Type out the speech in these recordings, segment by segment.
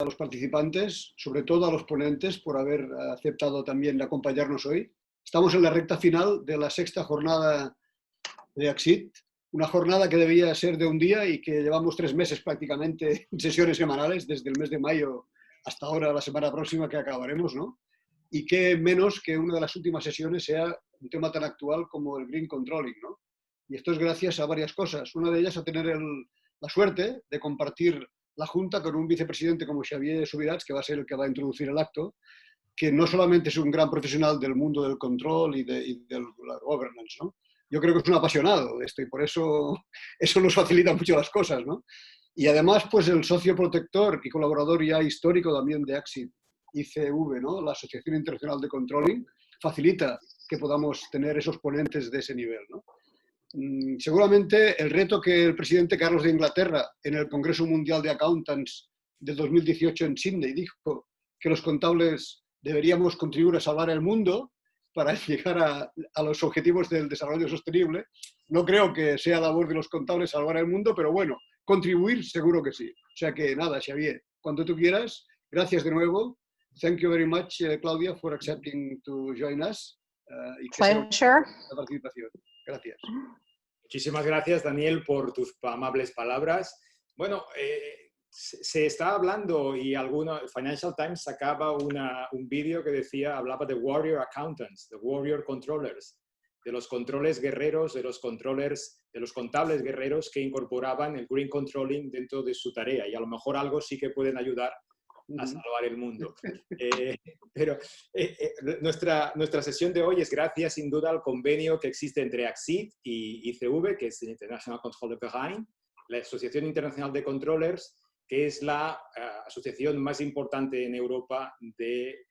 a los participantes, sobre todo a los ponentes, por haber aceptado también acompañarnos hoy. Estamos en la recta final de la sexta jornada de ACCID, una jornada que debía ser de un día y que llevamos 3 meses prácticamente en sesiones semanales, desde el mes de mayo hasta ahora, la semana próxima que acabaremos, ¿no? Y que menos que una de las últimas sesiones sea un tema tan actual como el Green Controlling, ¿no? Y esto es gracias a varias cosas. Una de ellas a tener la suerte de compartir la Junta con un vicepresidente como Xavier Subirats, que va a ser el que va a introducir el acto, que no solamente es un gran profesional del mundo del control y de la governance, ¿no? Yo creo que es un apasionado de esto y por eso nos facilita mucho las cosas, ¿no? Y además, pues el socio protector y colaborador ya histórico también de ACCID, ICV, ¿no? La Asociación Internacional de Controlling, facilita que podamos tener esos ponentes de ese nivel, ¿no? Seguramente el reto que el presidente Carlos de Inglaterra en el Congreso Mundial de Accountants del 2018 en Sydney dijo que los contables deberíamos contribuir a salvar el mundo para llegar a los objetivos del desarrollo sostenible. No creo que sea labor de los contables salvar el mundo, pero bueno, contribuir seguro que sí. O sea que nada, Xavier, cuando tú quieras, gracias de nuevo. Thank you very much, Claudia, for accepting to join us. Y que sea la participación. Gracias. Muchísimas gracias, Daniel, por tus amables palabras. Bueno, se está hablando y Financial Times sacaba un vídeo que hablaba de Warrior Accountants, de Warrior Controllers, de los controles guerreros, de los contables guerreros que incorporaban el Green Controlling dentro de su tarea y a lo mejor algo sí que pueden ayudar a salvar el mundo. Pero nuestra sesión de hoy es gracias sin duda al convenio que existe entre ACCID y ICV, que es el International Control de Gestió, la Asociación Internacional de Controllers, que es la asociación más importante en Europa de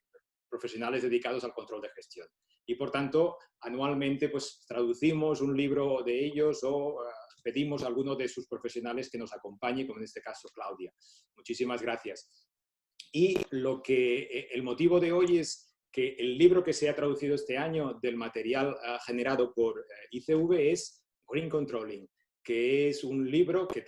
profesionales dedicados al control de gestión. Y por tanto, anualmente pues, traducimos un libro de ellos o pedimos a alguno de sus profesionales que nos acompañe, como en este caso Claudia. Muchísimas gracias. Y el motivo de hoy es que el libro que se ha traducido este año del material generado por ICV es Green Controlling, que es un libro que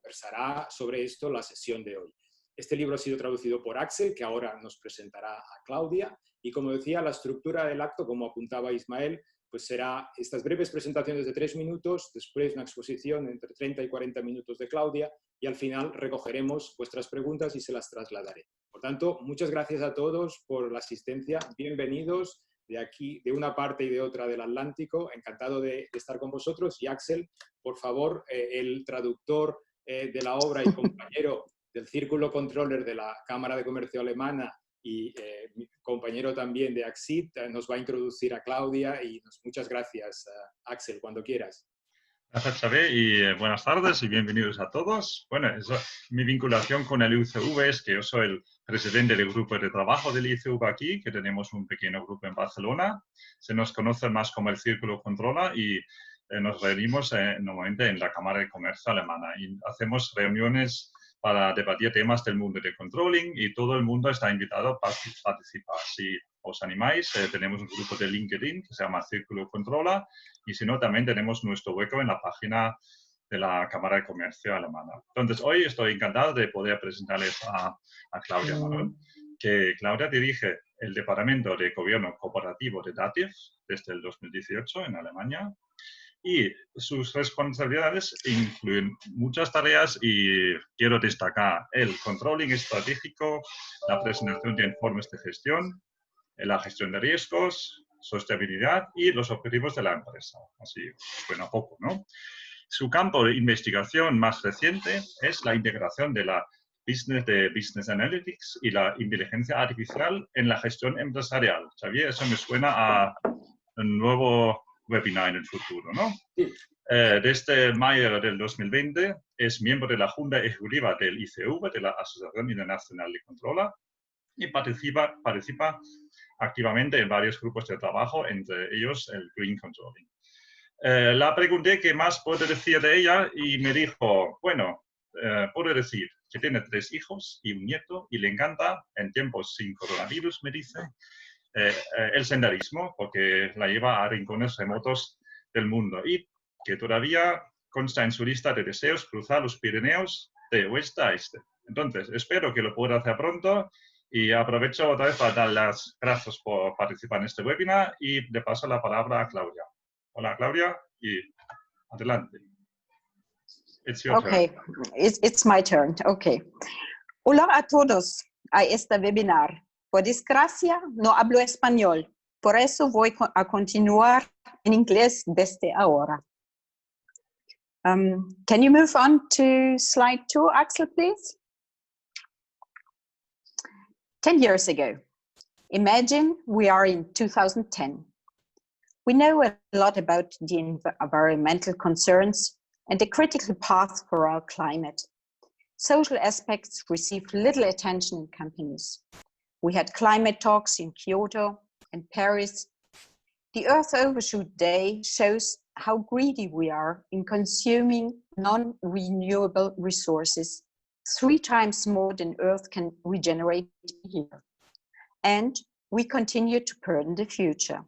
versará sobre esto la sesión de hoy. Este libro ha sido traducido por Axel, que ahora nos presentará a Claudia, y como decía, la estructura del acto, como apuntaba Ismael, pues será estas breves presentaciones de 3 minutos, después una exposición entre 30 y 40 minutos de Claudia, y al final recogeremos vuestras preguntas y se las trasladaré. Por tanto, muchas gracias a todos por la asistencia, bienvenidos de aquí, de una parte y de otra del Atlántico, encantado de estar con vosotros, y Axel, por favor, el traductor de la obra y compañero del Circulo Controller de la Cámara de Comercio Alemana y mi compañero también de ACCID, nos va a introducir a Claudia y muchas gracias, Axel, cuando quieras. Gracias, Xavier, y buenas tardes y bienvenidos a todos. Bueno, mi vinculación con el ICV es que yo soy el presidente del grupo de trabajo del ICV aquí, que tenemos un pequeño grupo en Barcelona. Se nos conoce más como el Círculo Controller y nos reunimos normalmente en la Cámara de Comercio Alemana y hacemos reuniones para debatir temas del mundo de controlling y todo el mundo está invitado a participar. Si os animáis, tenemos un grupo de LinkedIn que se llama Circulo Controller y si no, también tenemos nuestro hueco en la página de la Cámara de Comercio Alemana. Entonces, hoy estoy encantado de poder presentarles a Claudia Manuel, que Claudia dirige el Departamento de Gobierno Corporativo de DATIV desde el 2018 en Alemania. Y sus responsabilidades incluyen muchas tareas y quiero destacar el controlling estratégico, la presentación de informes de gestión, la gestión de riesgos, sostenibilidad y los objetivos de la empresa. Así, bueno, poco, ¿no? Su campo de investigación más reciente es la integración de la Business Analytics y la inteligencia artificial en la gestión empresarial. Xavier, eso me suena a un nuevo webinar en el futuro, ¿no? Sí. Desde mayo del 2020 es miembro de la Junta Ejecutiva del ICV, de la Asociación Internacional de Controller, y participa activamente en varios grupos de trabajo, entre ellos el Green Controlling. La pregunté qué más puede decir de ella y me dijo, bueno, puedo decir que tiene 3 hijos y un nieto y le encanta, en tiempos sin coronavirus, me dice, el senderismo, porque la lleva a rincones remotos del mundo y que todavía consta en su lista de deseos cruzar los Pirineos de oeste a este. Entonces, espero que lo pueda hacer pronto y aprovecho otra vez para dar las gracias por participar en este webinar y le paso la palabra a Claudia. Hola, Claudia, y adelante. It's your Okay, turn. it's my turn. Okay. Hola a todos a este webinar. Por desgracia, no hablo español. Por eso voy a continuar en inglés desde ahora. Can you move on to slide 2, Axel, please? 10 years ago. Imagine we are in 2010. We know a lot about the environmental concerns and the critical path for our climate. Social aspects receive little attention in companies. We had climate talks in Kyoto and Paris. The Earth Overshoot Day shows how greedy we are in consuming non-renewable resources, 3 times more than Earth can regenerate a year. And we continue to burden the future.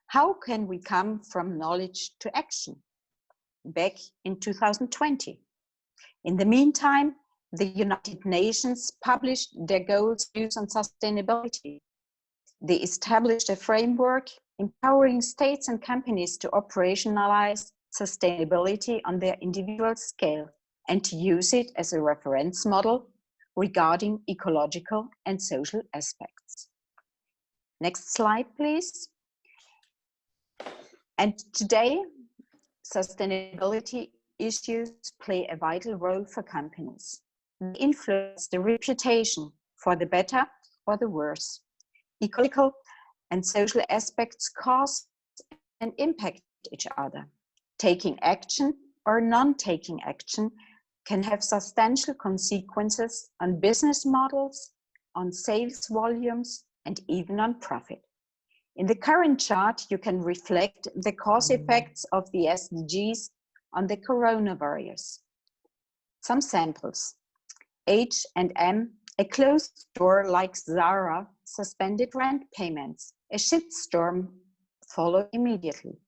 How can we come from knowledge to action? Back in 2020. In the meantime, the United Nations published their goals on sustainability. They established a framework empowering states and companies to operationalize sustainability on their individual scale and to use it as a reference model regarding ecological and social aspects. Next slide, please. And today, sustainability issues play a vital role for companies. They influence the reputation for the better or the worse. Ecological and social aspects cause and impact each other. Taking action or non-taking action can have substantial consequences on business models, on sales volumes, and even on profit. In the current chart, you can reflect the cause effects of the SDGs on the coronavirus. Some samples. H&M, a closed store like Zara, suspended rent payments. A shitstorm followed immediately.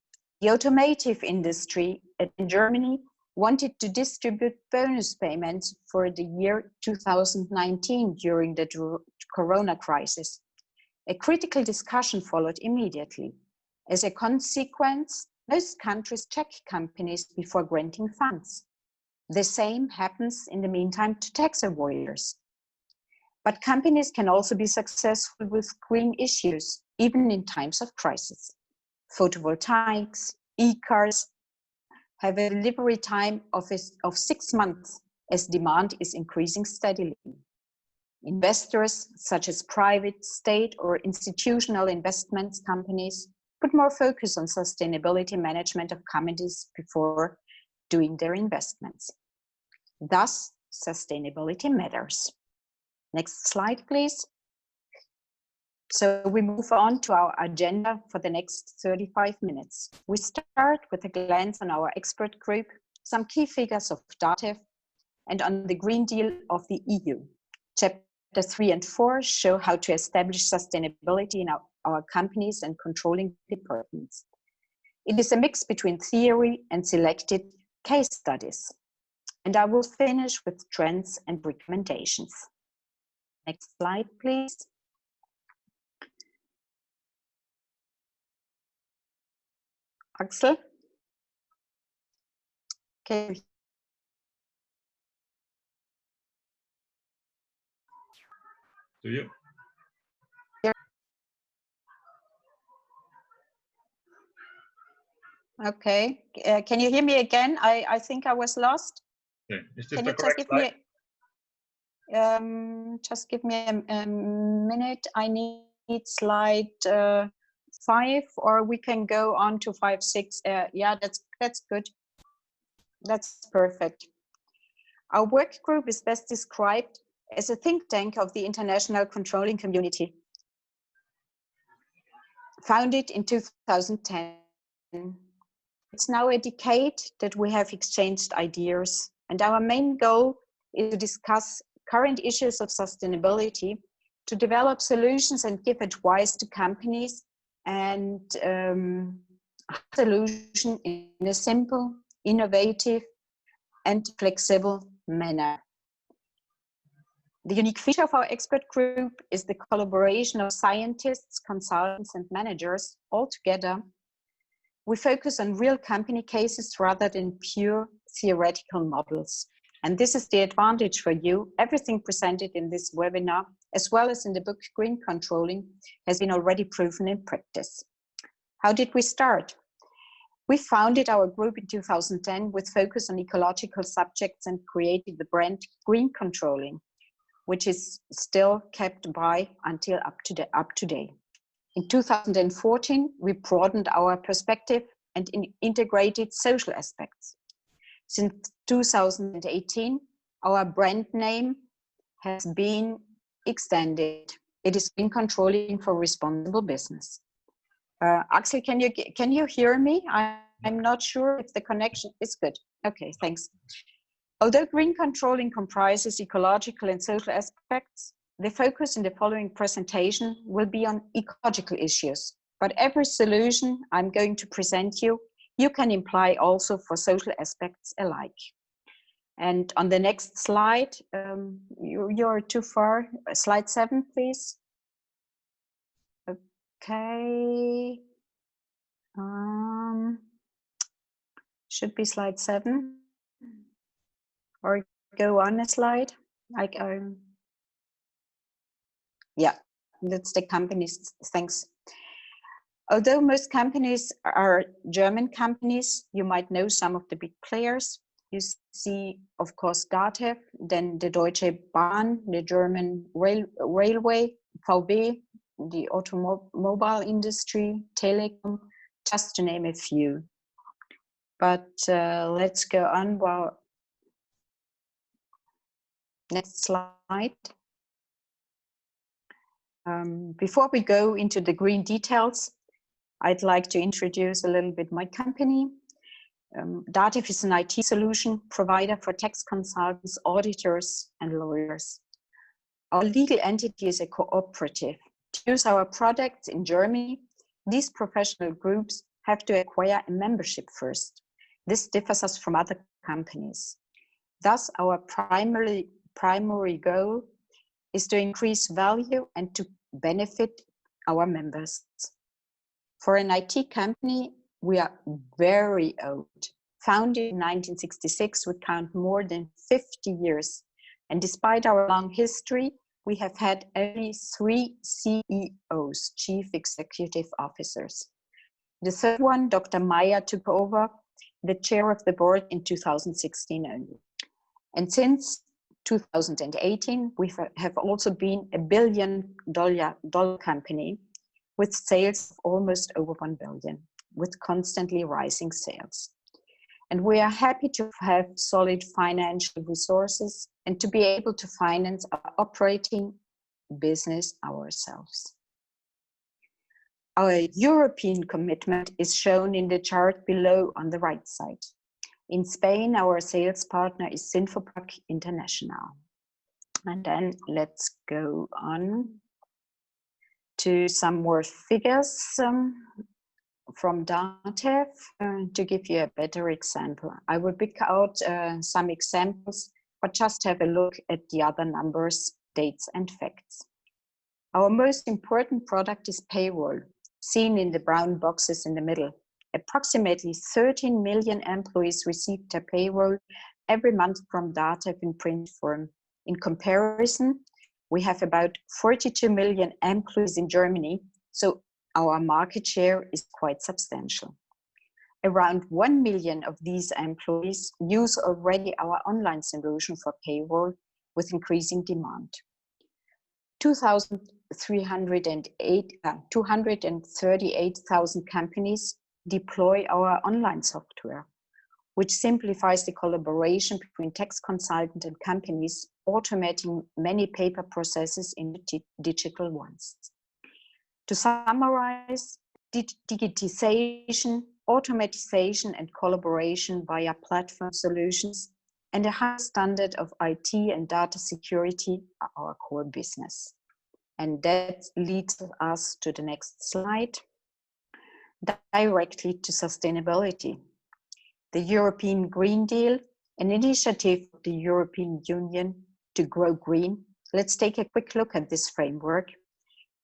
The automotive industry in Germany wanted to distribute bonus payments for the year 2019 during the corona crisis. A critical discussion followed immediately. As a consequence, most countries check companies before granting funds. The same happens in the meantime to tax avoiders. But companies can also be successful with green issues, even in times of crisis. Photovoltaics, e-cars have a delivery time of 6 months as demand is increasing steadily. Investors, such as private, state, or institutional investments companies, put more focus on sustainability management of companies before doing their investments. Thus, sustainability matters. Next slide, please. So we move on to our agenda for the next 35 minutes. We start with a glance on our expert group, some key figures of DATEV, and on the Green Deal of the EU. Chapter 3 and 4 show how to establish sustainability in our companies and controlling departments. It is a mix between theory and selected case studies. And I will finish with trends and recommendations. Next slide, please. Axel? Okay. Do you? Okay. Can you hear me again? I think I was lost. Okay. Is this Can the you correct slide? just give me a minute? I need slide 5, or we can go on to 5, 6. Yeah, that's good. That's perfect. Our work group is best described as a think tank of the international controlling community. Founded in 2010. It's now a decade that we have exchanged ideas, and our main goal is to discuss current issues of sustainability, to develop solutions and give advice to companies, and solution in a simple, innovative, and flexible manner. The unique feature of our expert group is the collaboration of scientists, consultants, and managers all together. We focus on real company cases rather than pure theoretical models. And this is the advantage for you. Everything presented in this webinar, as well as in the book Green Controlling, has been already proven in practice. How did we start? We founded our group in 2010 with focus on ecological subjects and created the brand Green Controlling, which is still kept by until up to date. In 2014, we broadened our perspective and integrated social aspects. Since 2018, our brand name has been extended. It is Green Controlling for Responsible Business. Axel, can you hear me? I'm not sure if the connection is good. Okay, thanks. Although Green Controlling comprises ecological and social aspects, the focus in the following presentation will be on ecological issues, but every solution I'm going to present you can imply also for social aspects alike. And on the next slide, you're too far. Slide 7, please. Okay. Should be slide 7. Or go on a slide. Yeah, that's the companies. Thanks. Although most companies are German companies, you might know some of the big players. You see, of course, DATEV, then the Deutsche Bahn, the German railway, VW, the automobile industry, Telekom, just to name a few. But let's go on. Well, next slide. Before we go into the green details, I'd like to introduce a little bit my company. DATEV is an IT solution provider for tax consultants, auditors, and lawyers. Our legal entity is a cooperative. To use our products in Germany, these professional groups have to acquire a membership first. This differs us from other companies. Thus, our primary goal is to increase value and to benefit our members. For an IT company, we are very old. Founded in 1966, we count more than 50 years. And despite our long history, we have had only 3 CEOs, Chief Executive Officers. The third one, Dr. Meyer, took over the chair of the board in 2016 only. And since 2018, we have also been a $1 billion company with sales of almost over 1 billion, with constantly rising sales. And we are happy to have solid financial resources and to be able to finance our operating business ourselves. Our European commitment is shown in the chart below on the right side. In Spain, our sales partner is Sinfopac International. And then let's go on to some more figures from DATEV to give you a better example. I will pick out some examples, but just have a look at the other numbers, dates, and facts. Our most important product is payroll, seen in the brown boxes in the middle. Approximately 13 million employees receive their payroll every month from DATEV in print form. In comparison, we have about 42 million employees in Germany, so our market share is quite substantial. Around 1 million of these employees use already our online solution for payroll with increasing demand. 238,000 companies deploy our online software, which simplifies the collaboration between tax consultants and companies, automating many paper processes into digital ones. To summarize, digitization, automatization, and collaboration via platform solutions and a high standard of IT and data security are our core business. And that leads us to the next slide, directly to sustainability. The European Green Deal, an initiative of the European Union to grow green, Let's take a quick look at this framework,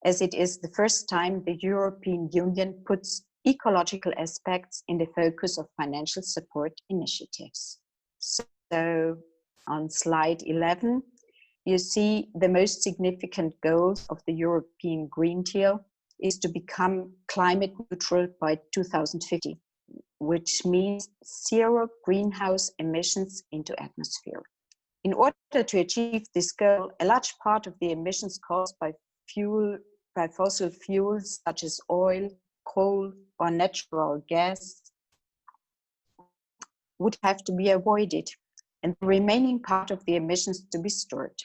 as it is the first time the European Union puts ecological aspects in the focus of financial support initiatives. So on slide 11, you see the most significant goals of the European Green Deal is to become climate neutral by 2050, which means 0 greenhouse emissions into atmosphere. In order to achieve this goal, a large part of the emissions caused by fossil fuels such as oil, coal, or natural gas would have to be avoided, and the remaining part of the emissions to be stored.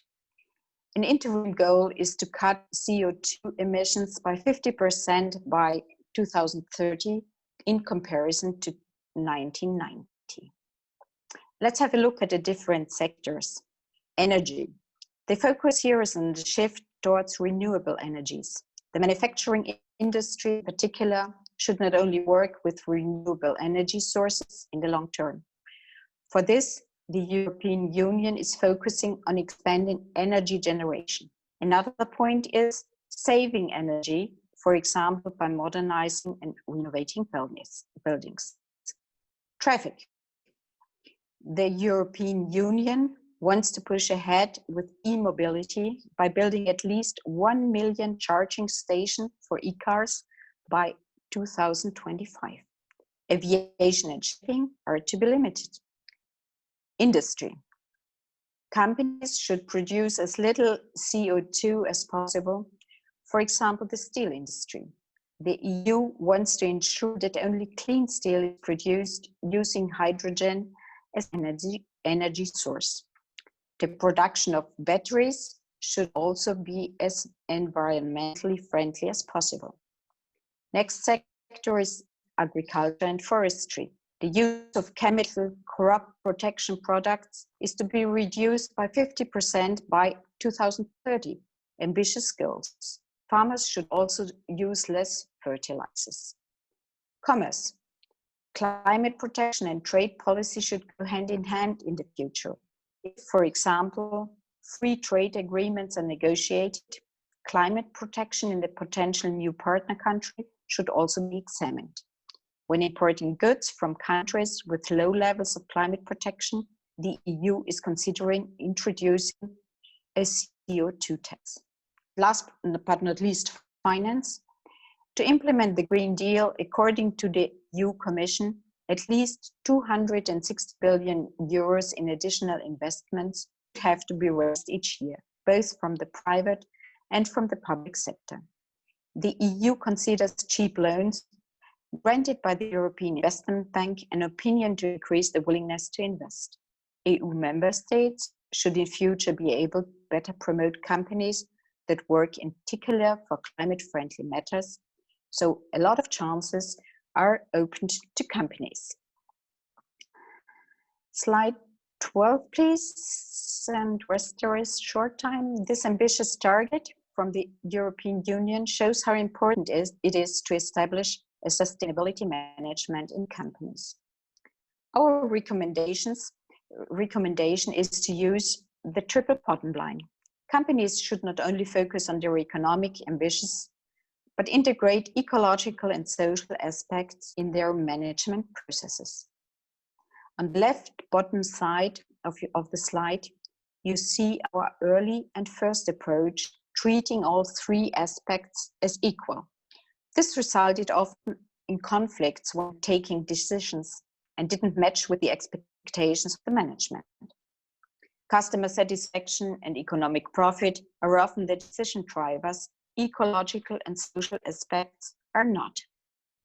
An interim goal is to cut CO2 emissions by 50% by 2030 in comparison to 1990. Let's have a look at the different sectors. Energy. The focus here is on the shift towards renewable energies. The manufacturing industry in particular should not only work with renewable energy sources in the long term. For this, the European Union is focusing on expanding energy generation. Another point is saving energy, for example, by modernizing and renovating buildings. Traffic. The European Union wants to push ahead with e-mobility by building at least 1 million charging stations for e-cars by 2025. Aviation and shipping are to be limited. Industry. Companies should produce as little CO2 as possible, for example, the steel industry. The EU wants to ensure that only clean steel is produced using hydrogen as energy source. The production of batteries should also be as environmentally friendly as possible. Next sector is agriculture and forestry. The use of chemical crop protection products is to be reduced by 50% by 2030. Ambitious goals. Farmers should also use less fertilizers. Commerce. Climate protection and trade policy should go hand in hand in the future. If, for example, free trade agreements are negotiated, climate protection in the potential new partner country should also be examined. When importing goods from countries with low levels of climate protection, the EU is considering introducing a CO2 tax. Last but not least, finance. To implement the Green Deal, according to the EU Commission, at least 260 billion euros in additional investments have to be raised each year, both from the private and from the public sector. The EU considers cheap loans granted by the European Investment Bank an opinion to increase the willingness to invest. EU member states should in future be able to better promote companies that work in particular for climate-friendly matters, so a lot of chances are opened to companies. Slide 12, please, and rest there is short time. This ambitious target from the European Union shows how important it is to establish a sustainability management in companies. Our recommendation is to use the triple bottom line. Companies should not only focus on their economic ambitions, but integrate ecological and social aspects in their management processes. On the left bottom side of the slide, you see our early and first approach, treating all 3 aspects as equal. This resulted often in conflicts when taking decisions and didn't match with the expectations of the management. Customer satisfaction and economic profit are often the decision drivers. Ecological and social aspects are not.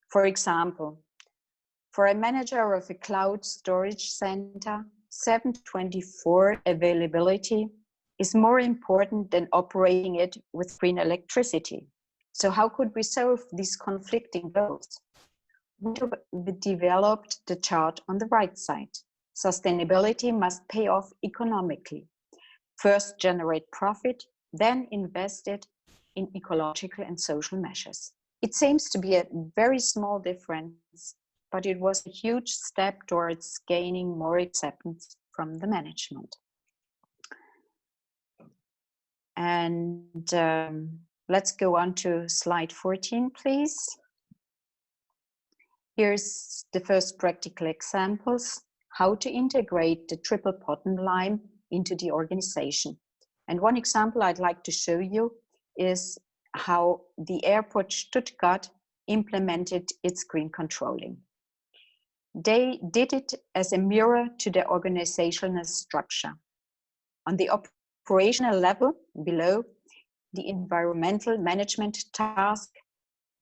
For example, for a manager of a cloud storage center, 7/24 availability is more important than operating it with green electricity. So how could we solve these conflicting goals? We developed the chart on the right side. Sustainability must pay off economically. First generate profit, then invest it in ecological and social measures. It seems to be a very small difference, but it was a huge step towards gaining more acceptance from the management. And let's go on to slide 14, please. Here's the first practical examples, how to integrate the triple bottom line into the organization. And one example I'd like to show you is how the airport Stuttgart implemented its green controlling. They did it as a mirror to the organizational structure. On the operational level below, the environmental management task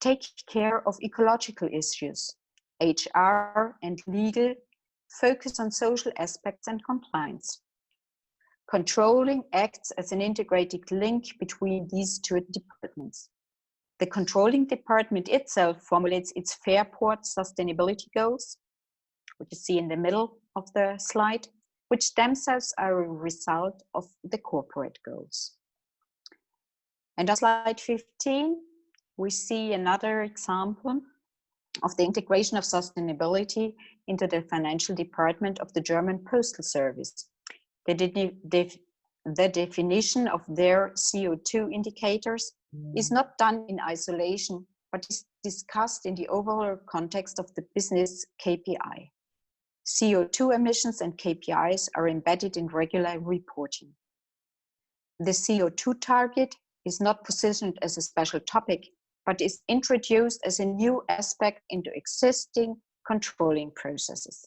take care of ecological issues. HR and legal focus on social aspects and compliance. Controlling acts as an integrated link between these two departments. The controlling department itself formulates its Fairport sustainability goals, which you see in the middle of the slide, which themselves are a result of the corporate goals. And on slide 15, we see another example of the integration of sustainability into the financial department of the German Postal Service. The definition of their CO2 indicators is not done in isolation, but is discussed in the overall context of the business KPI. CO2 emissions and KPIs are embedded in regular reporting. The CO2 target is not positioned as a special topic, but is introduced as a new aspect into existing controlling processes.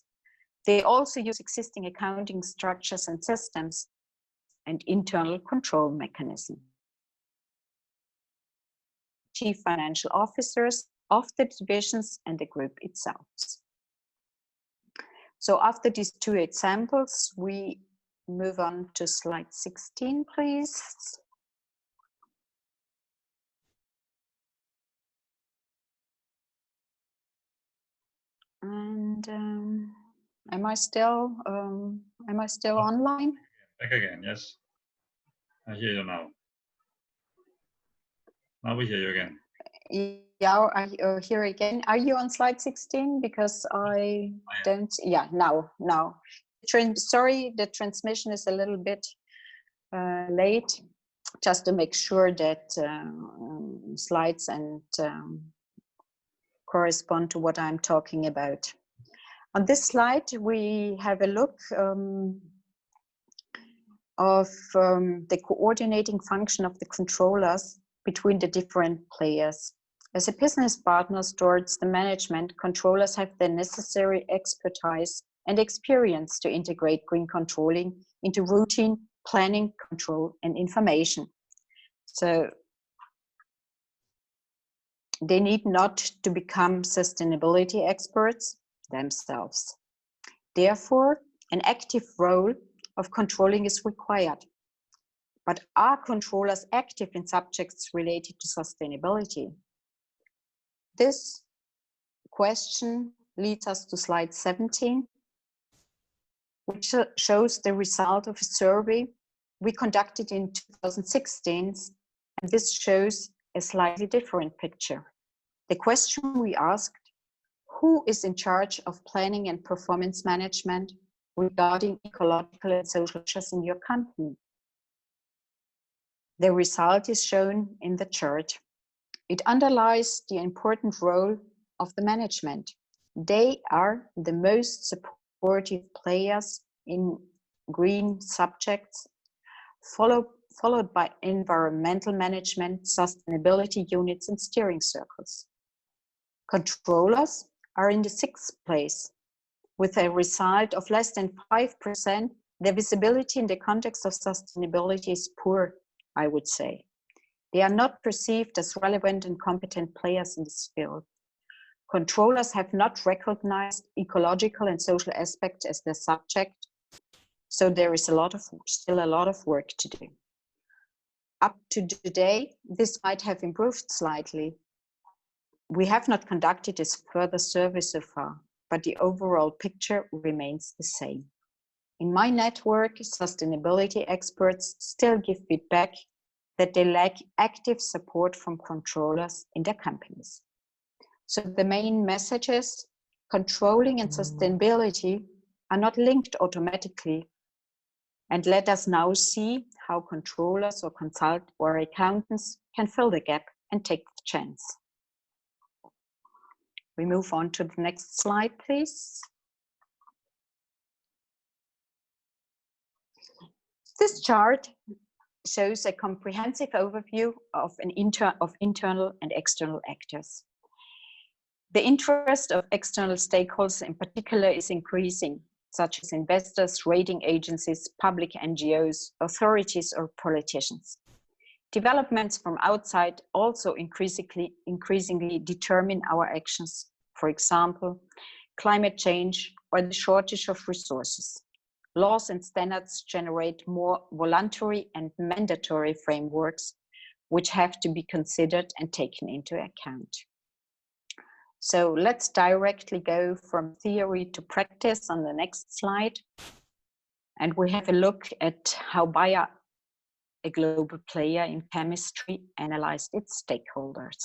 They also use existing accounting structures and systems and internal control mechanisms. Chief financial officers of the divisions and the group itself. So after these two examples, we move on to slide 16, please. And am I still online? Back again, yes. I hear you now. Now we hear you again. Yeah, I hear again. Are you on slide 16? Because I don't. Yeah, now. Sorry, the transmission is a little bit late. Just to make sure that slides and correspond to what I'm talking about. On this slide, we have a look of the coordinating function of the controllers between the different players. As a business partner towards the management, controllers have the necessary expertise and experience to integrate green controlling into routine planning, control, and information. So they need not to become sustainability experts themselves. Therefore, an active role of controlling is required. But are controllers active in subjects related to sustainability? This question leads us to slide 17, which shows the result of a survey we conducted in 2016, and this shows a slightly different picture. The question we asked, who is in charge of planning and performance management regarding ecological and social issues in your company? The result is shown in the chart. It underlies the important role of the management. They are the most supportive players in green subjects, followed by environmental management, sustainability units, and steering circles. Controllers are in the 6th place. With a result of less than 5%, their visibility in the context of sustainability is poor, I would say. They are not perceived as relevant and competent players in this field. Controllers have not recognized ecological and social aspects as their subject, so there is still a lot of work to do. Up to today, this might have improved slightly. We have not conducted this further survey so far, but the overall picture remains the same. In my network, sustainability experts still give feedback that they lack active support from controllers in their companies. So the main message is controlling and sustainability are not linked automatically. And let us now see how controllers or consultants or accountants can fill the gap and take the chance. We move on to the next slide, please. This chart shows a comprehensive overview of internal and external actors. The interest of external stakeholders in particular is increasing, such as investors, rating agencies, public NGOs, authorities, or politicians. Developments from outside also increasingly determine our actions. For example, climate change or the shortage of resources. Laws and standards generate more voluntary and mandatory frameworks, which have to be considered and taken into account. So let's directly go from theory to practice on the next slide. And we have a look at how Bayer, a global player in chemistry, analyzed its stakeholders.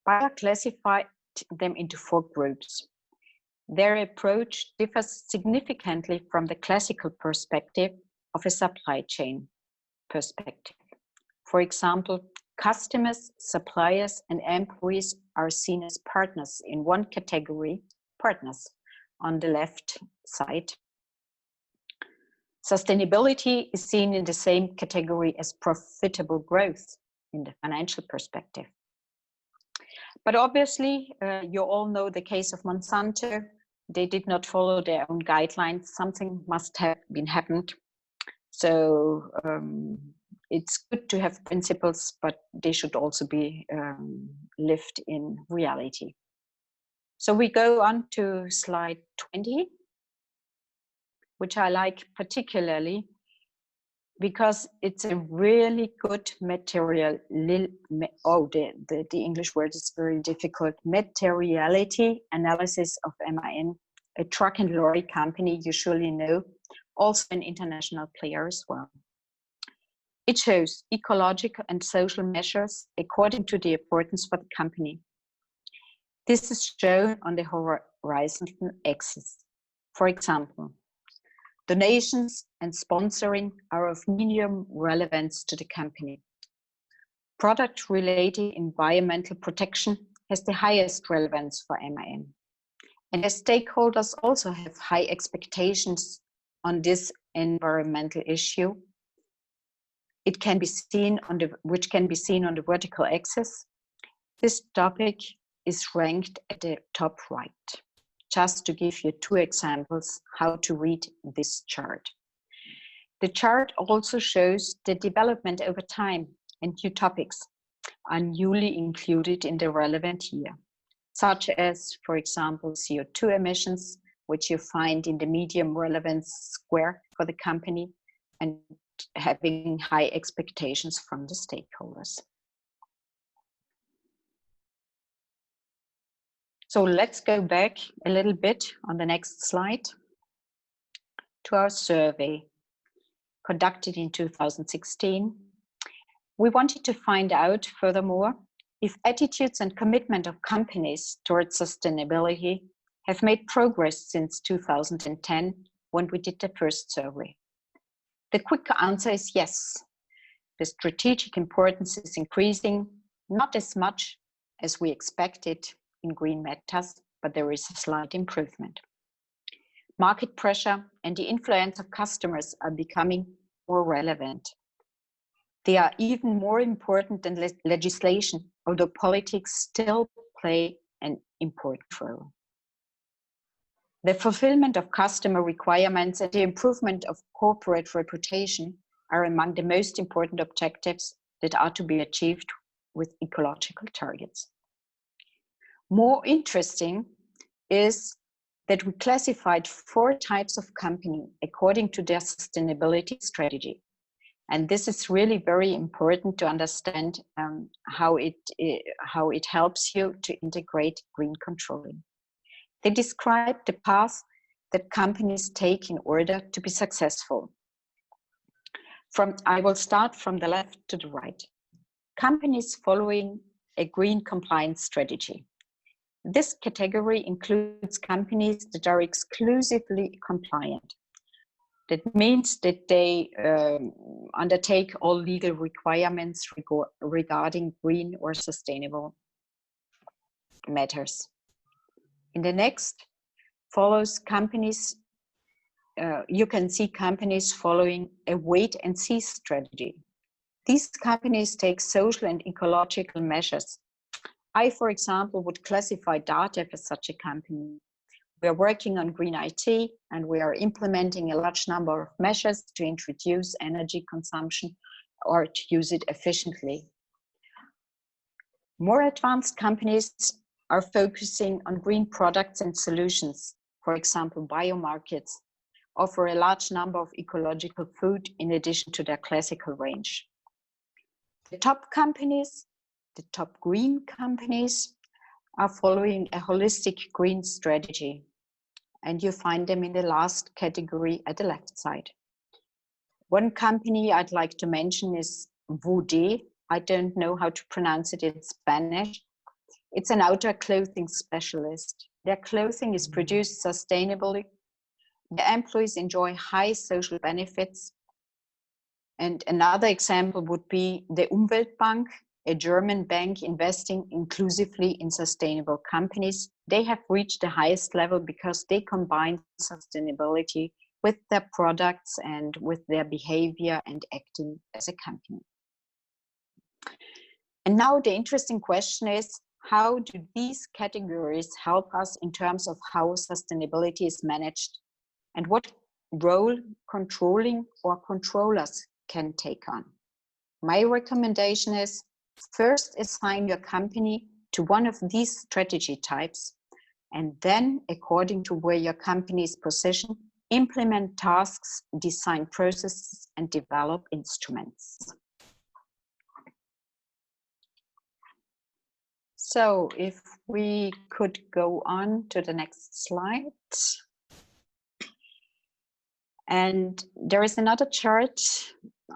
Bayer classified them into 4 groups. Their approach differs significantly from the classical perspective of a supply chain perspective. For example, customers, suppliers, and employees are seen as partners in one category, partners, on the left side. Sustainability is seen in the same category as profitable growth in the financial perspective. But obviously, you all know the case of Monsanto. They did not follow their own guidelines. Something must have been happened. So it's good to have principles, but they should also be lived in reality. So we go on to slide 20, which I like particularly because it's a really good material. The English word is very difficult. Materiality analysis of MAN, a truck and lorry company you surely know, also an international player as well. It shows ecological and social measures according to the importance for the company. This is shown on the horizontal axis. For example, donations and sponsoring are of medium relevance to the company. Product-related environmental protection has the highest relevance for MAN. And the stakeholders also have high expectations on this environmental issue. It can be seen on which can be seen on the vertical axis. This topic is ranked at the top right. Just to give you 2 examples how to read this chart. The chart also shows the development over time, and new topics are newly included in the relevant year, such as, for example, CO2 emissions, which you find in the medium relevance square for the company, and having high expectations from the stakeholders. So let's go back a little bit on the next slide to our survey conducted in 2016. We wanted to find out, furthermore, if attitudes and commitment of companies towards sustainability have made progress since 2010 when we did the first survey. The quick answer is yes. The strategic importance is increasing, not as much as we expected in green matters, but there is a slight improvement. Market pressure and the influence of customers are becoming more relevant. They are even more important than legislation, although politics still play an important role. The fulfillment of customer requirements and the improvement of corporate reputation are among the most important objectives that are to be achieved with ecological targets. More interesting is that we classified 4 types of company according to their sustainability strategy. And this is really very important to understand how it helps you to integrate green controlling. They describe the path that companies take in order to be successful. I will start from the left to the right. Companies following a green compliance strategy. This category includes companies that are exclusively compliant. That means that they undertake all legal requirements regarding green or sustainable matters. In the next follows companies. You can see companies following a wait-and-see strategy. These companies take social and ecological measures. I, for example, would classify data as such a company. We are working on green IT, and we are implementing a large number of measures to introduce energy consumption or to use it efficiently. More advanced companies are focusing on green products and solutions. For example, biomarkets offer a large number of ecological food in addition to their classical range. The top companies, the top green companies, are following a holistic green strategy, and you find them in the last category at the left side. One company I'd like to mention is Vode. I don't know how to pronounce it in Spanish. It's an outdoor clothing specialist. Their clothing is produced sustainably. The employees enjoy high social benefits. And another example would be the Umweltbank, a German bank investing inclusively in sustainable companies. They have reached the highest level because they combine sustainability with their products and with their behavior and acting as a company. And now the interesting question is, how do these categories help us in terms of how sustainability is managed, and what role controlling or controllers can take on? My recommendation is, first assign your company to one of these strategy types, and then, according to where your company is positioned, implement tasks, design processes, and develop instruments. So if we could go on to the next slide. And there is another chart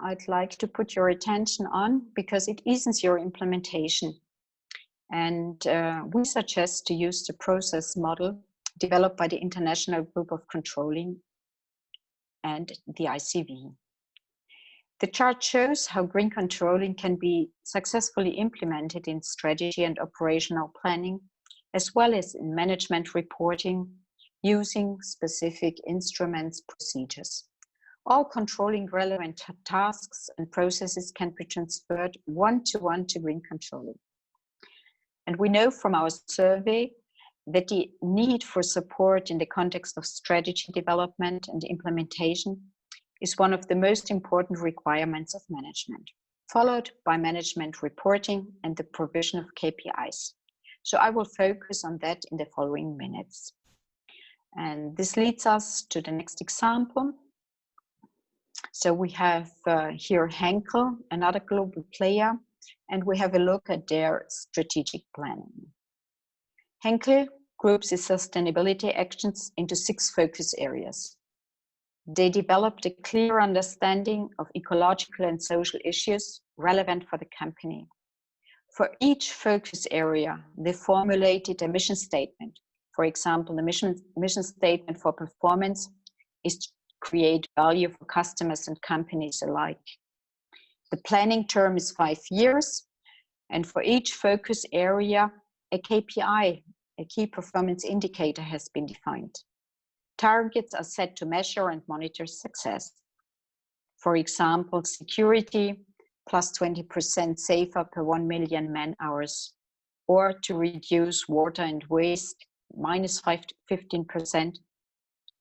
I'd like to put your attention on because it eases your implementation. And we suggest to use the process model developed by the International Group of Controlling and the ICV. The chart shows how green controlling can be successfully implemented in strategy and operational planning, as well as in management reporting, using specific instruments, procedures. All controlling relevant tasks and processes can be transferred one-to-one to green controlling. And we know from our survey that the need for support in the context of strategy development and implementation is one of the most important requirements of management, followed by management reporting and the provision of KPIs. So I will focus on that in the following minutes. And this leads us to the next example. So we have here Henkel, another global player, and we have a look at their strategic planning. Henkel groups its sustainability actions into 6 focus areas. They developed a clear understanding of ecological and social issues relevant for the company. For each focus area, they formulated a mission statement. For example, the mission statement for performance is to create value for customers and companies alike. The planning term is 5 years, and for each focus area, a KPI, a key performance indicator, has been defined. Targets are set to measure and monitor success. For example, security, plus 20% safer per 1 million man hours, or to reduce water and waste, minus 15%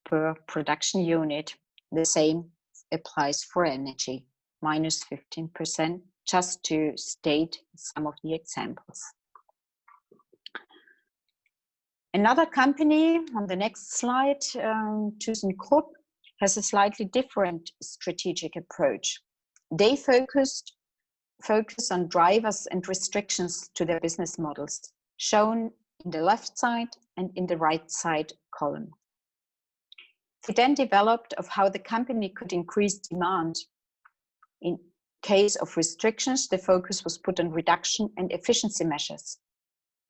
per production unit. The same applies for energy, minus 15%, just to state some of the examples. Another company on the next slide, ThyssenKrupp, has a slightly different strategic approach. They focus on drivers and restrictions to their business models, shown in the left side and in the right side column. They then developed of how the company could increase demand. In case of restrictions, the focus was put on reduction and efficiency measures.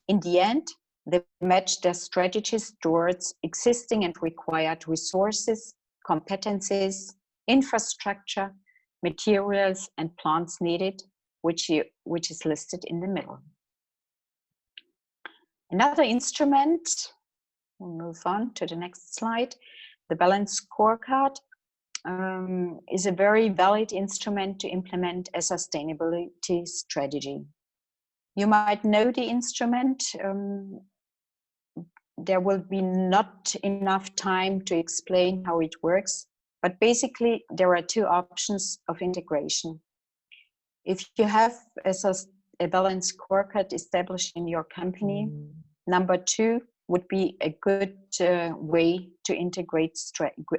In the end, they matched their strategies towards existing and required resources competencies, infrastructure, materials, and plants needed, which is listed in the middle. Another instrument, we'll move on to the next slide, the Balanced Scorecard, is a very valid instrument to implement a sustainability strategy. You might know the instrument. There will be not enough time to explain how it works, but basically there are two options of integration. If you have a balanced scorecard established in your company, number two would be a good way to integrate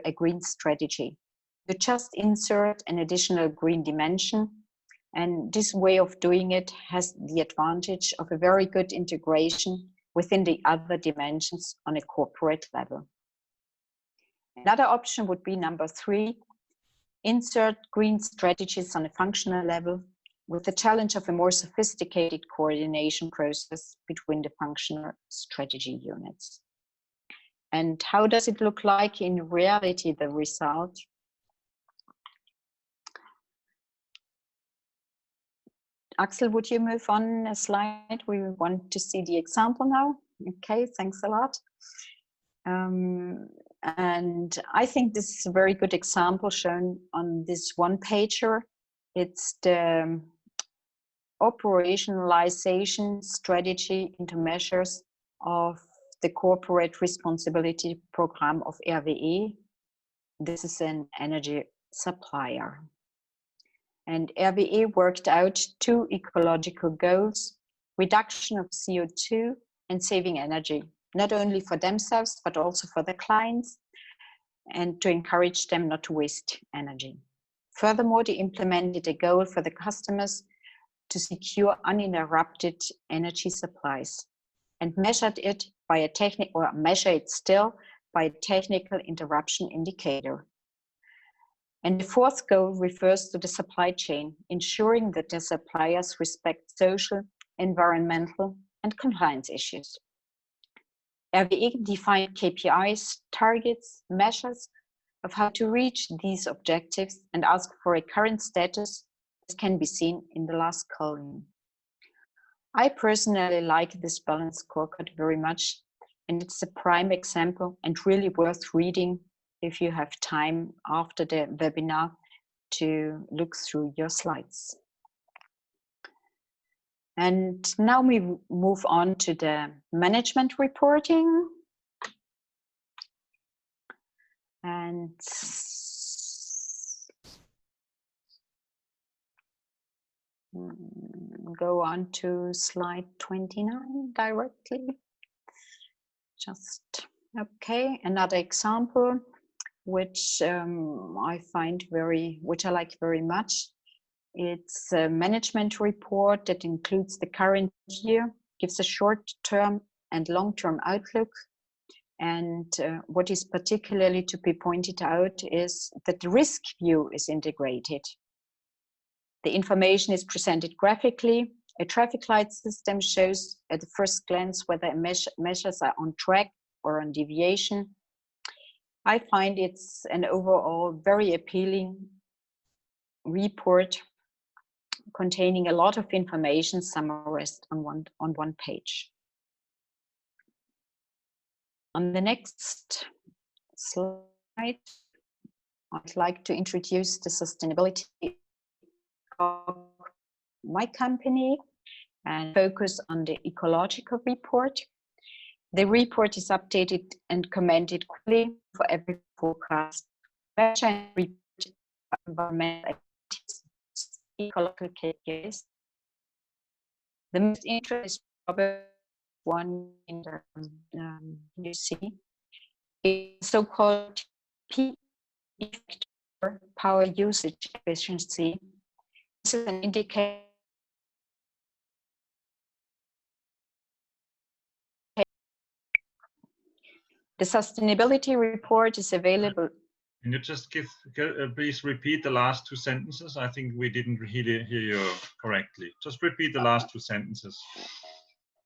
a green strategy. You just insert an additional green dimension, and this way of doing it has the advantage of a very good integration within the other dimensions on a corporate level. Another option would be number three, insert green strategies on a functional level with the challenge of a more sophisticated coordination process between the functional strategy units. And how does it look like in reality, the result? Axel, would you move on a slide? We want to see the example now. Okay, thanks a lot. And I think this is a very good example shown on this one-pager. It's the operationalization strategy into measures of the corporate responsibility program of RWE. This is an energy supplier. And RWE worked out two ecological goals: reduction of CO2 and saving energy, not only for themselves, but also for the clients, and to encourage them not to waste energy. Furthermore, they implemented a goal for the customers to secure uninterrupted energy supplies and measured it by a technical interruption indicator. And the fourth goal refers to the supply chain, ensuring that the suppliers respect social, environmental, and compliance issues. RWE defined KPIs, targets, measures of how to reach these objectives and ask for a current status, as can be seen in the last column. I personally like this balanced scorecard very much, and it's a prime example and really worth reading if you have time after the webinar to look through your slides. And now we move on to the management reporting. And go on to slide 29 directly. Just, okay, another example, which which I like very much. It's a management report that includes the current year, gives a short-term and long-term outlook. And what is particularly to be pointed out is that the risk view is integrated. The information is presented graphically. A traffic light system shows at the first glance whether measures are on track or on deviation. I find it's an overall very appealing report containing a lot of information summarized on one page. On the next slide, I'd like to introduce the sustainability of my company and focus on the ecological report. The report is updated and commented quickly for every forecast. Environmental activities, ecological KPIs. The most interesting one in the you see is so-called P factor, power usage efficiency. This is an indicator the sustainability report is available. Can you just please repeat the last two sentences? I think we didn't really hear you correctly. Just repeat the last two sentences.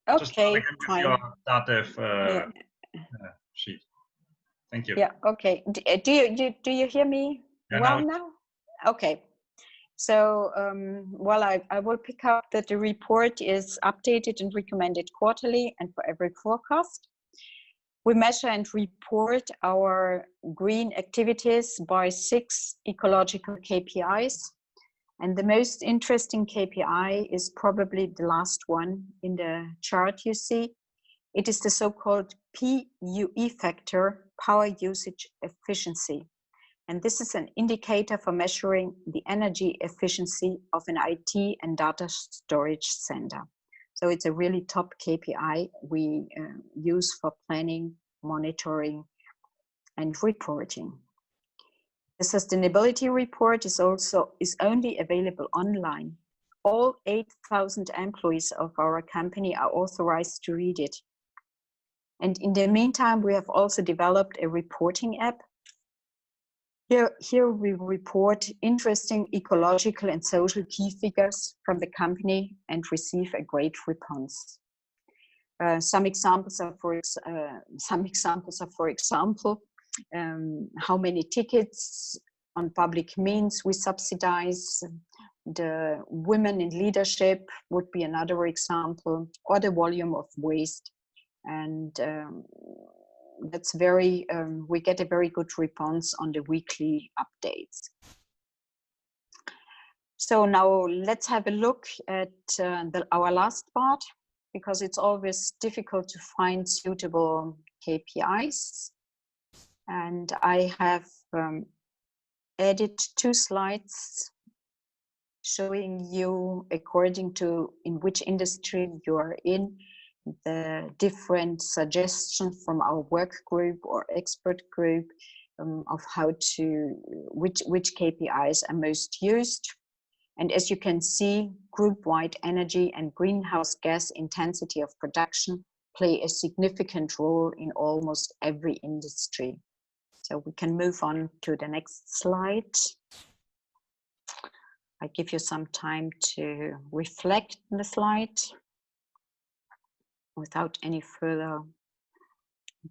Okay, fine. Your data sheet. Thank you. Yeah, okay. Do you hear me well now? Okay. So, well, I will pick up that the report is updated and recommended quarterly and for every forecast. We measure and report our green activities by 6 ecological KPIs. And the most interesting KPI is probably the last one in the chart you see. It is the so-called PUE factor, power usage efficiency. And this is an indicator for measuring the energy efficiency of an IT and data storage center. So it's a really top KPI we use for planning, monitoring, and reporting. The sustainability report is only available online. All 8,000 employees of our company are authorized to read it. And in the meantime, we have also developed a reporting app. Here we report interesting ecological and social key figures from the company and receive a great response. Some examples are, for example, how many tickets on public means we subsidize. The women in leadership would be another example, or the volume of waste. And that's very, we get a very good response on the weekly updates. So now let's have a look at our last part, because it's always difficult to find suitable KPIs. And I have added 2 slides showing you, according to in which industry you are in, the different suggestions from our work group or expert group of how to, which KPIs are most used. And as you can see, group-wide energy and greenhouse gas intensity of production play a significant role in almost every industry. So we can move on to the next slide. I give you some time to reflect on the slide without any further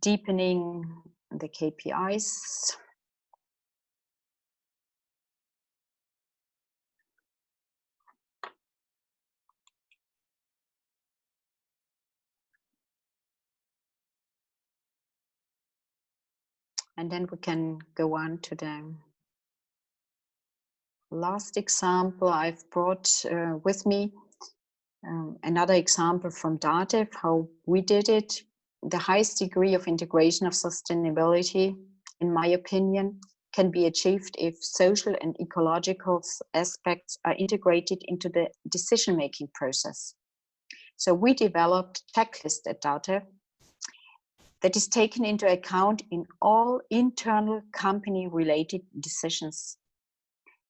deepening the KPIs. And then we can go on to the last example I've brought with me. Another example from DATEV, how we did it. The highest degree of integration of sustainability, in my opinion, can be achieved if social and ecological aspects are integrated into the decision-making process. So we developed a checklist at DATEV that is taken into account in all internal company-related decisions.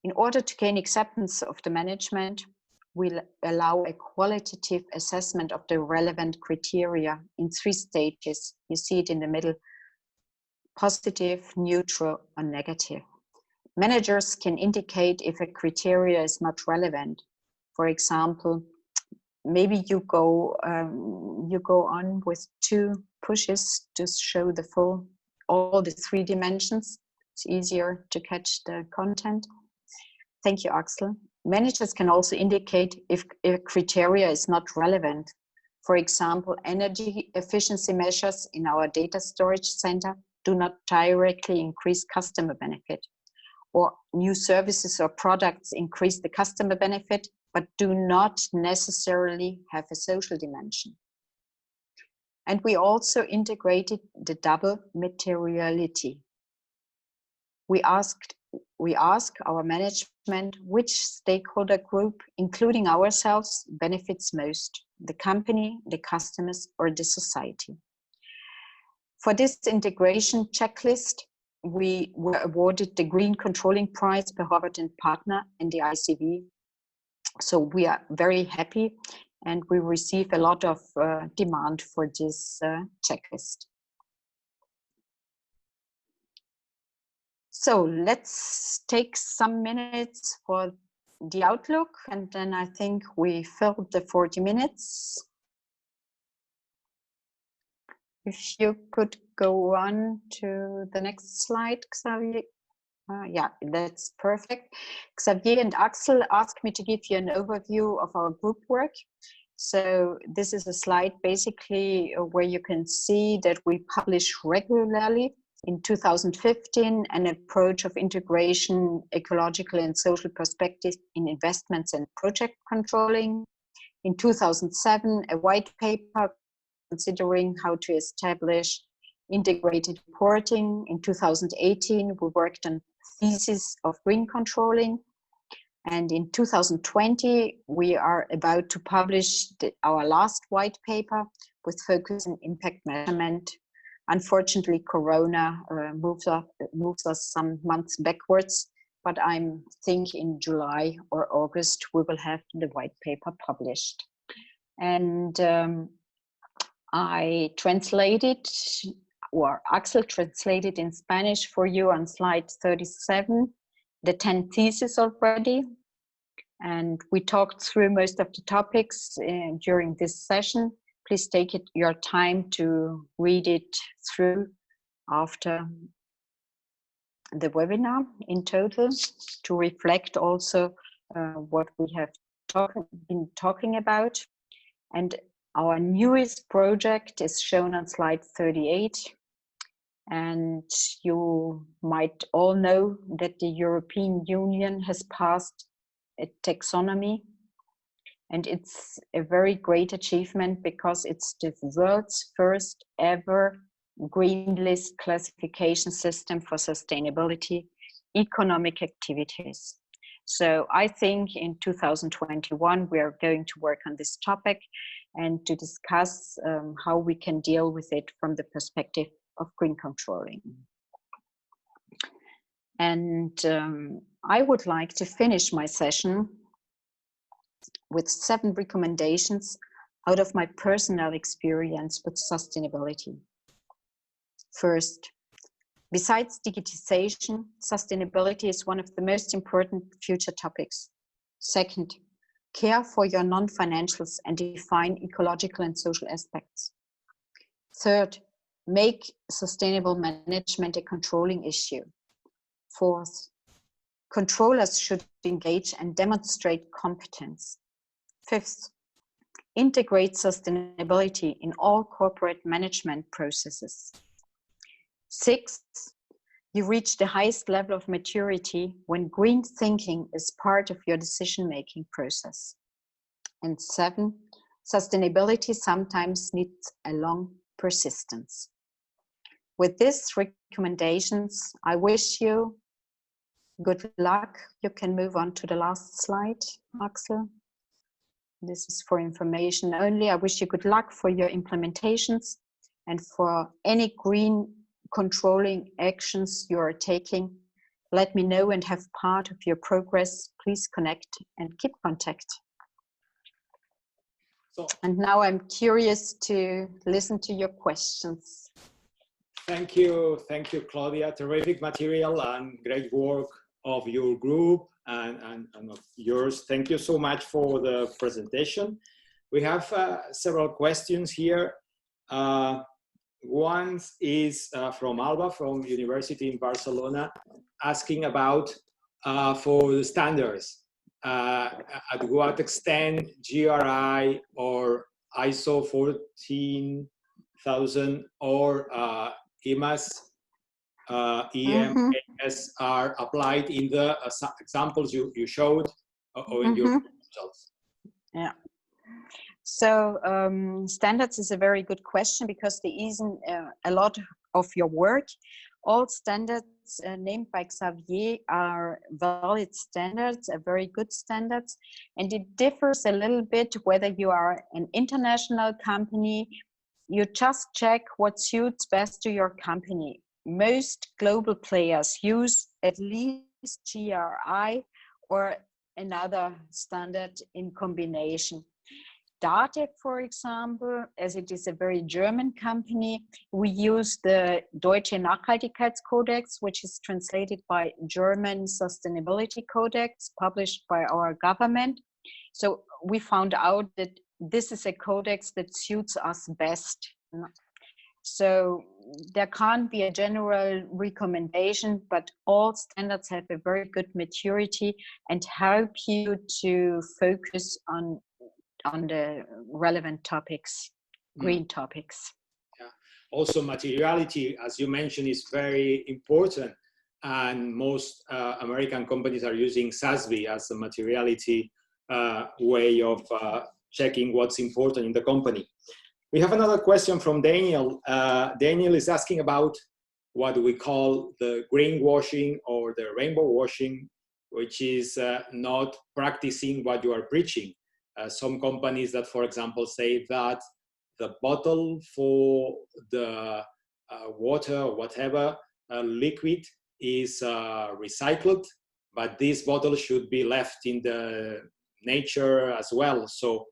In order to gain acceptance of the management, we'll allow a qualitative assessment of the relevant criteria in 3 stages. You see it in the middle: positive, neutral, or negative. Managers can indicate if a criteria is not relevant. For example, maybe you go on with 2 pushes to show the all the 3 dimensions. It's easier to catch the content. Thank you, Axel. Managers can also indicate if a criteria is not relevant. For example, energy efficiency measures in our data storage center do not directly increase customer benefit, or new services or products increase the customer benefit, but do not necessarily have a social dimension. And we also integrated the double materiality. We ask our management which stakeholder group, including ourselves, benefits most: the company, the customers, or the society. For this integration checklist, we were awarded the Green Controlling Prize by Horvath & Partner and the ICV. So we are very happy, and we receive a lot of demand for this checklist. So let's take some minutes for the outlook, and then I think we filled the 40 minutes. If you could go on to the next slide, Xavier? Yeah, that's perfect. Xavier and Axel asked me to give you an overview of our group work. So this is a slide basically where you can see that we publish regularly. In 2015, an approach of integration, ecological and social perspectives in investments and project controlling. In 2007, a white paper considering how to establish integrated reporting. In 2018, we worked on thesis of green controlling. And in 2020, we are about to publish our last white paper with focus on impact measurement. Unfortunately, Corona moves us some months backwards, but I think in July or August, we will have the white paper published. And I translated, or Axel translated in Spanish for you on slide 37, the 10 theses already. And we talked through most of the topics during this session. Please take your time to read it through after the webinar in total, to reflect also what we have been talking about. And our newest project is shown on slide 38. And you might all know that the European Union has passed a taxonomy. And it's a very great achievement because it's the world's first ever green list classification system for sustainability economic activities. So I think in 2021, we are going to work on this topic and to discuss how we can deal with it from the perspective of green controlling. And I would like to finish my session with 7 recommendations out of my personal experience with sustainability. First, besides digitization, sustainability is one of the most important future topics. Second, care for your non-financials and define ecological and social aspects. Third, make sustainable management a controlling issue. Fourth, controllers should engage and demonstrate competence. Fifth, integrate sustainability in all corporate management processes. Sixth, you reach the highest level of maturity when green thinking is part of your decision-making process. And 7, sustainability sometimes needs a long persistence. With these recommendations, I wish you good luck. You can move on to the last slide, Axel. This is for information only. I wish you good luck for your implementations and for any green controlling actions you are taking. Let me know and have part of your progress. Please connect and keep contact. And now I'm curious to listen to your questions. Thank you, Claudia. Terrific material and great work of your group and of yours. Thank you so much for the presentation. We have several questions here. One is from Alba from University in Barcelona, asking about for the standards. At what extent GRI or ISO 14000 or EMAS, EMAS are applied in the examples you showed or in your results? Yeah. So standards is a very good question because they ease a lot of your work. All standards named by Xavier are valid standards, are very good standards, and it differs a little bit whether you are an international company. You just check what suits best to your company. Most global players use at least GRI or another standard in combination. DATEV, for example, as it is a very German company, we use the Deutsche Nachhaltigkeitskodex, which is translated by German Sustainability Codex, published by our government. So we found out that this is a codex that suits us best. So there can't be a general recommendation, but all standards have a very good maturity and help you to focus on the relevant topics, green topics. Yeah. Also, materiality, as you mentioned, is very important. And most American companies are using SASB as a materiality way of checking what's important in the company. We have another question from Daniel. Daniel is asking about what we call the greenwashing or the rainbow washing, which is not practicing what you are preaching. Some companies that, for example, say that the bottle for the water or whatever liquid is recycled, but this bottle should be left in the nature as well. So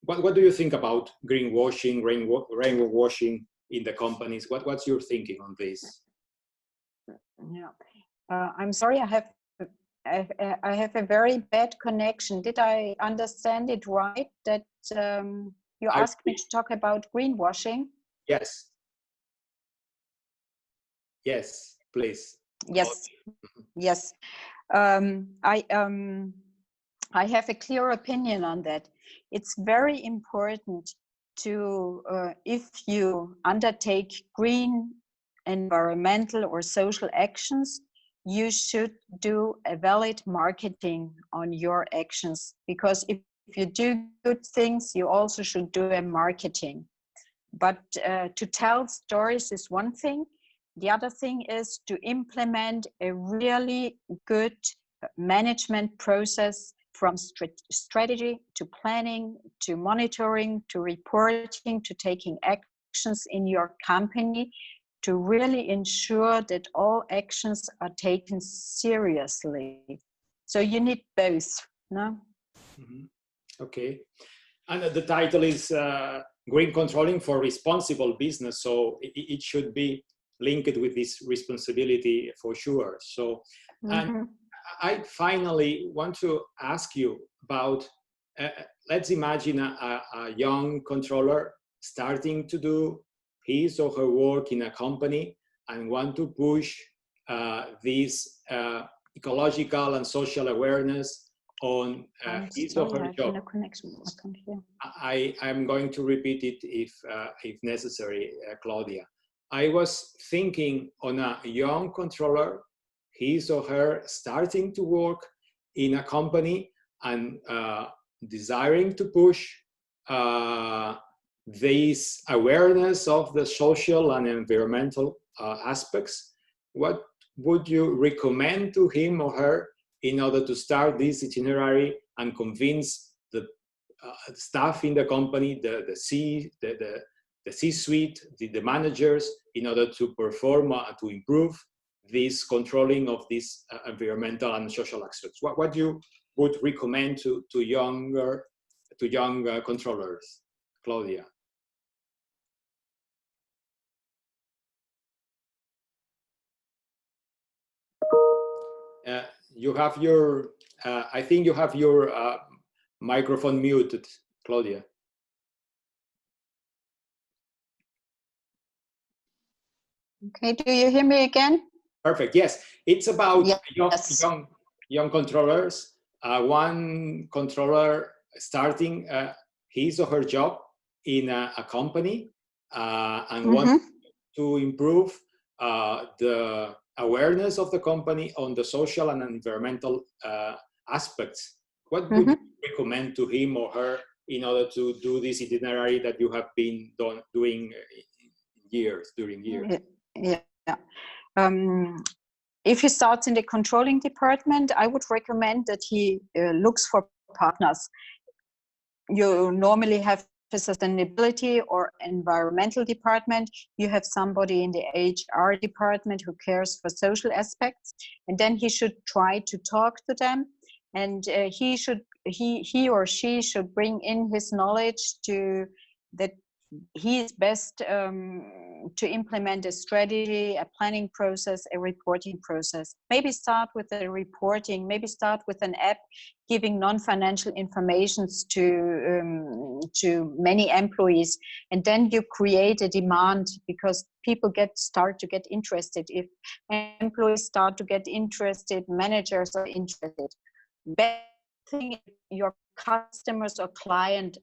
what do you think about greenwashing, rainbow washing in the companies? What's your thinking on this? Yeah, I'm sorry, I have a very bad connection. Did I understand it right that you asked me to talk about greenwashing? Yes. Yes, please. Yes. Yes. I have a clear opinion on that. It's very important to, if you undertake green, environmental or social actions, you should do a valid marketing on your actions, because if you do good things, you also should do a marketing. But to tell stories is one thing. The other thing is to implement a really good management process, from strategy to planning to monitoring to reporting to taking actions in your company, to really ensure that all actions are taken seriously. So you need both, no? Mm-hmm. Okay. And the title is Green Controlling for Responsible Business. So it should be linked with this responsibility for sure. So, and I finally want to ask you about, let's imagine a young controller starting to do his or her work in a company and want to push this ecological and social awareness on his or her job. I'm going to repeat it if necessary, Claudia. I was thinking on a young controller, his or her starting to work in a company and desiring to push this awareness of the social and environmental aspects. What would you recommend to him or her in order to start this itinerary and convince the staff in the company, the C-suite, the managers, in order to perform, to improve this controlling of these environmental and social aspects? What you would recommend to young controllers, Claudia? You have your, I think you have your microphone muted, Claudia. Okay, do you hear me again? Perfect, yes. It's about yes. young controllers. One controller starting his or her job in a company and wants to improve the awareness of the company on the social and environmental aspects. What would you recommend to him or her in order to do this itinerary that you have been doing during years? Yeah. If he starts in the controlling department, I would recommend that he looks for partners. You normally have a sustainability or environmental department. You have somebody in the HR department who cares for social aspects, and then he should try to talk to them, and he or she should bring in his knowledge to that he is best to implement a strategy, a planning process, a reporting process. Maybe start with the reporting, maybe start with an app giving non-financial informations to to many employees, and then you create a demand because people start to get interested. If employees start to get interested, managers are interested. Best thing, your customers or clients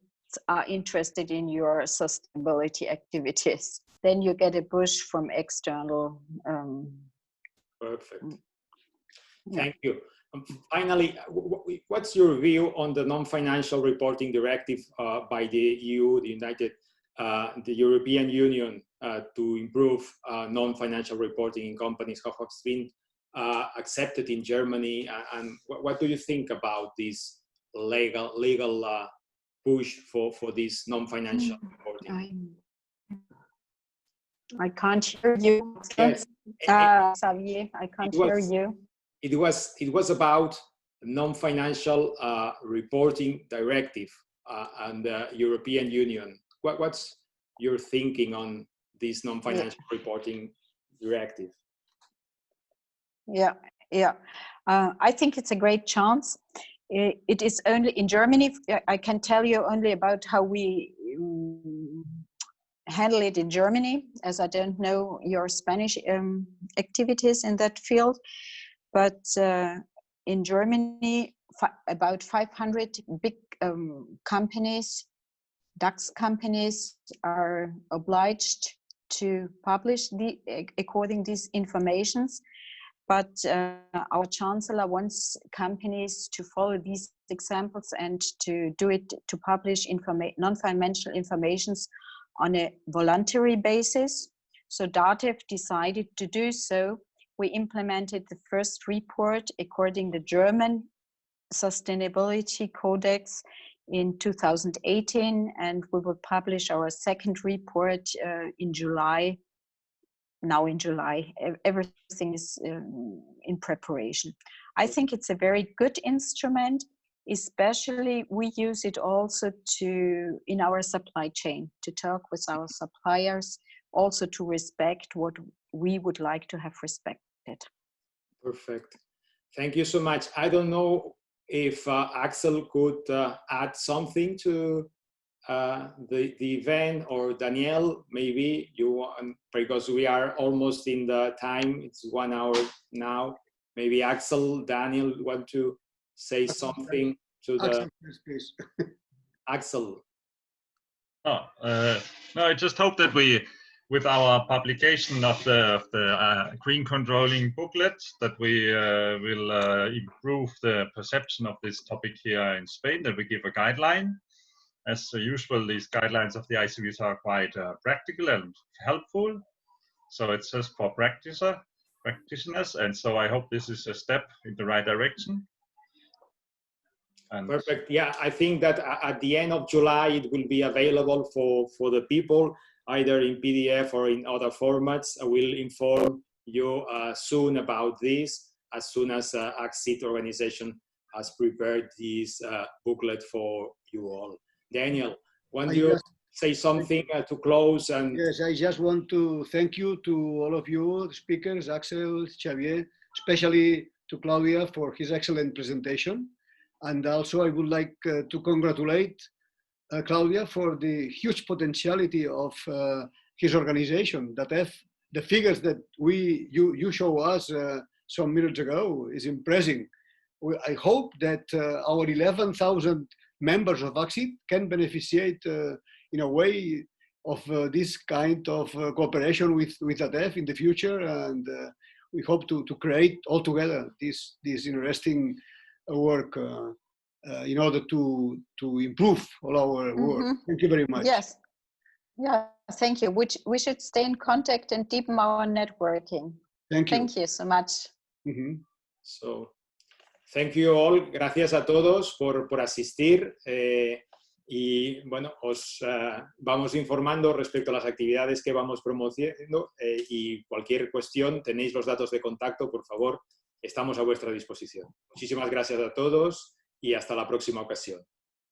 are interested in your sustainability activities. Then you get a push from external. Perfect. Thank you. Finally, what's your view on the non-financial reporting directive by the EU, the European Union, to improve non-financial reporting in companies? How has been accepted in Germany, and what do you think about this legal push for this non-financial reporting? I can't hear you. Yes. Xavier, I can't hear you. It was about non-financial reporting directive and the European Union. What's your thinking on this non-financial reporting directive? Yeah. I think it's a great chance. It is only in Germany. I can tell you only about how we handle it in Germany, as I don't know your Spanish activities in that field. But in Germany, about 500 big companies, DAX companies, are obliged to publish according these informations. But our chancellor wants companies to follow these examples and to do it, to publish non-financial informations on a voluntary basis. So DATEV decided to do so. We implemented the first report according to the German Sustainability Codex in 2018, and we will publish our second report in July. Now in July, everything is in preparation. I think it's a very good instrument, especially we use it also in our supply chain, to talk with our suppliers, also to respect what we would like to have respected. Perfect. Thank you so much. I don't know if Axel could add something to the event, or Daniel, maybe you want, because we are almost in the time, it's 1 hour now. Maybe Axel, Daniel want to say something to the... Axel, please. Axel. No, I just hope that we, with our publication of the green controlling booklet, that we will improve the perception of this topic here in Spain, that we give a guideline. As usual, these guidelines of the ACCID are quite practical and helpful. So it's just for practitioners. And so I hope this is a step in the right direction. And perfect. Yeah, I think that at the end of July, it will be available for the people, either in PDF or in other formats. I will inform you soon about this, as soon as ACCID organization has prepared this booklet for you all. Daniel, want you say something to close? And yes, I just want to thank you to all of you, the speakers, Axel, Xavier, especially to Claudia for his excellent presentation. And also I would like to congratulate Claudia for the huge potentiality of his organization. That the figures that you show us some minutes ago is impressive. I hope that our 11,000 members of ACCID can beneficiate in a way of this kind of cooperation with ATEV in the future, and we hope to create altogether this interesting work in order to improve all our work. Thank you very much. Yes. Yeah, thank you. We should stay in contact and deepen our networking. Thank you. Thank you so much. So, thank you all. Gracias a todos por asistir. Y bueno, os vamos informando respecto a las actividades que vamos promoviendo, y cualquier cuestión, tenéis los datos de contacto, por favor, estamos a vuestra disposición. Muchísimas gracias a todos y hasta la próxima ocasión.